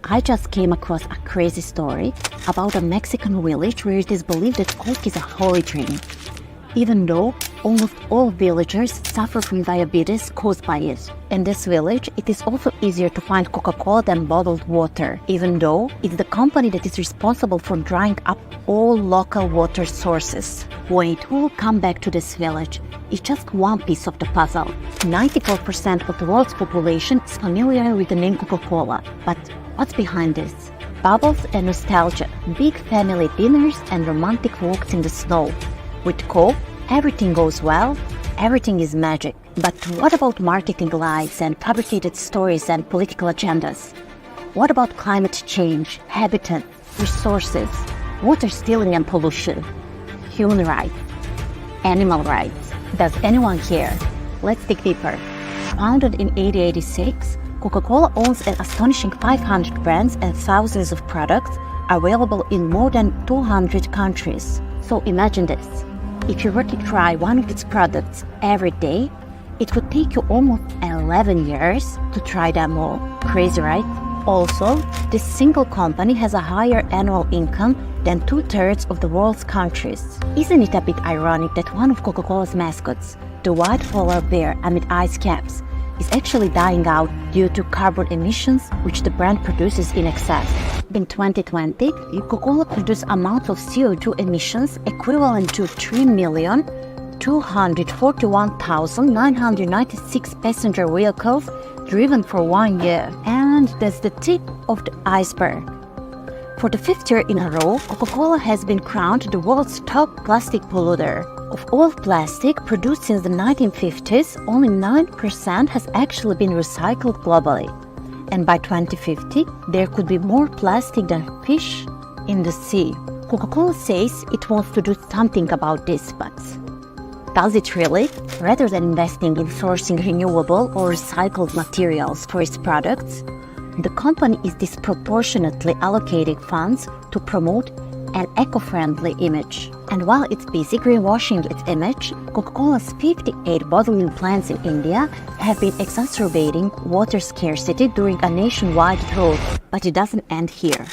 I just came across a crazy story about a Mexican village where it is believed that Coke is a holy drink, even though almost all villagers suffer from diabetes caused by it. In this village, it is also easier to find Coca-Cola than bottled water, even though it's the company that is responsible for drying up all local water sources. Wait, we will come back to this village. It's just one piece of the puzzle. 94% of the world's population is familiar with the name Coca-Cola, but what's behind this? Bubbles and nostalgia, big family dinners and romantic walks in the snow. With Coke, everything goes well, everything is magic. But what about marketing lies and fabricated stories and political agendas? What about climate change, habitat, resources, water stealing and pollution, human rights, animal rights? Does anyone care? Let's dig deeper. Founded in 1886, Coca-Cola owns an astonishing 500 brands and thousands of products available in more than 200 countries. So imagine this. If you were to try one of its products every day, it would take you almost 11 years to try them all. Crazy, right? Also, this single company has a higher annual income than 2/3 of the world's countries. Isn't it a bit ironic that one of Coca-Cola's mascots, the white polar bear amid ice caps, is actually dying out due to carbon emissions which the brand produces in excess? In 2020, Coca-Cola produced amounts of CO2 emissions equivalent to 3,241,996 passenger vehicles driven for 1 year. And that's the tip of the iceberg. For the 5th year in a row, Coca-Cola has been crowned the world's top plastic polluter. Of all plastic produced since the 1950s, only 9% has actually been recycled globally. And by 2050, there could be more plastic than fish in the sea. Coca-Cola says it wants to do something about this, but does it really? Rather than investing in sourcing renewable or recycled materials for its products, the company is disproportionately allocating funds to promote an eco-friendly image. And while it's busy greenwashing its image, Coca-Cola's 58 bottling plants in India have been exacerbating water scarcity during a nationwide drought. But it doesn't end here.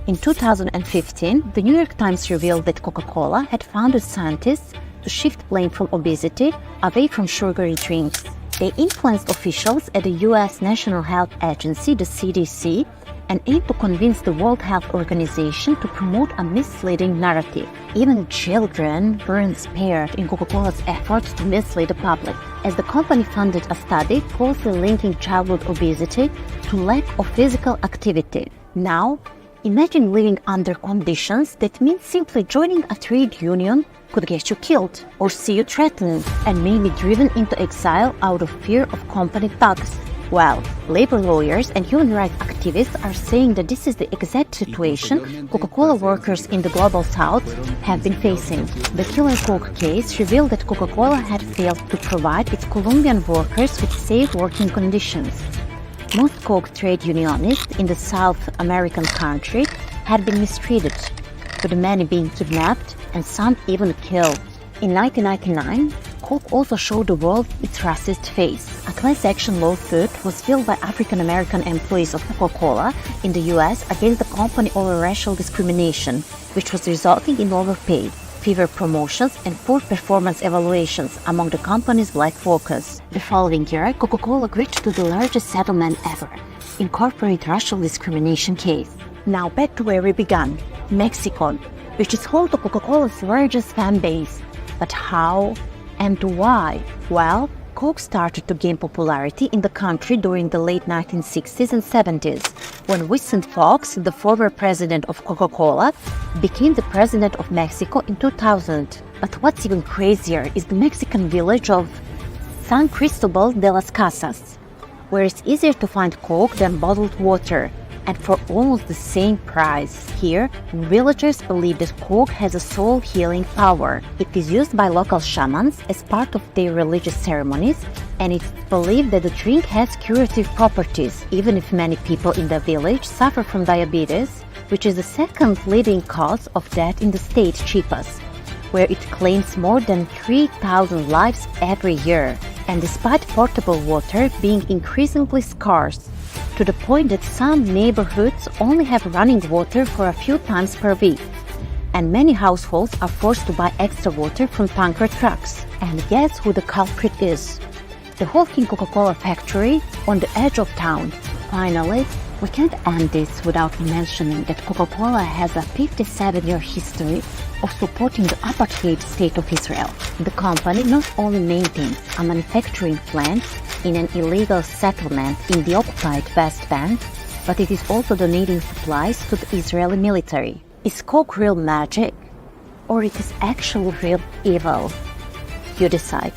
In 2015, the New York Times revealed that Coca-Cola had founded scientists to shift blame from obesity away from sugary drinks. They influenced officials at the US National Health Agency, the CDC, and aimed to convince the World Health Organization to promote a misleading narrative. Even children weren't spared in Coca-Cola's efforts to mislead the public, as the company funded a study closely linking childhood obesity to lack of physical activity. Now, imagine living under conditions that mean simply joining a trade union could get you killed or see you threatened and maybe driven into exile out of fear of company thugs. Well, labor lawyers and human rights activists are saying that this is the exact situation Coca-Cola workers in the Global South have been facing. The Killer Coke case revealed that Coca-Cola had failed to provide its Colombian workers with safe working conditions. Most Coke trade unionists in the South American country had been mistreated, with many being kidnapped and some even killed. In 1999, Coke also showed the world its racist face. A class action lawsuit was filed by African American employees of Coca-Cola in the US against the company over racial discrimination, which was resulting in overpay, fewer promotions, and poor performance evaluations among the company's black workers. The following year, Coca-Cola agreed to the largest settlement ever in corporate racial discrimination case. Now back to where we began, Mexico, which is home to Coca-Cola's largest fan base. But how and why? Well, Coke started to gain popularity in the country during the late 1960s and 70s, when Vicente Fox, the former president of Coca-Cola, became the president of Mexico in 2000. But what's even crazier is the Mexican village of San Cristobal de las Casas, where it's easier to find Coke than bottled water, and for almost the same price. Here, villagers believe that Coke has a soul-healing power. It is used by local shamans as part of their religious ceremonies, and it's believed that the drink has curative properties, even if many people in the village suffer from diabetes, which is the second leading cause of death in the state, Chiapas, where it claims more than 3,000 lives every year. And despite portable water being increasingly scarce, to the point that some neighborhoods only have running water for a few times per week, and many households are forced to buy extra water from tanker trucks. And guess who the culprit is? The Holcim Coca-Cola factory on the edge of town. Finally, we can't end this without mentioning that Coca-Cola has a 57-year history of supporting the apartheid state of Israel. The company not only maintains a manufacturing plant in an illegal settlement in the occupied West Bank, but it is also donating supplies to the Israeli military. Is Coke real magic? Or it is actually real evil? You decide.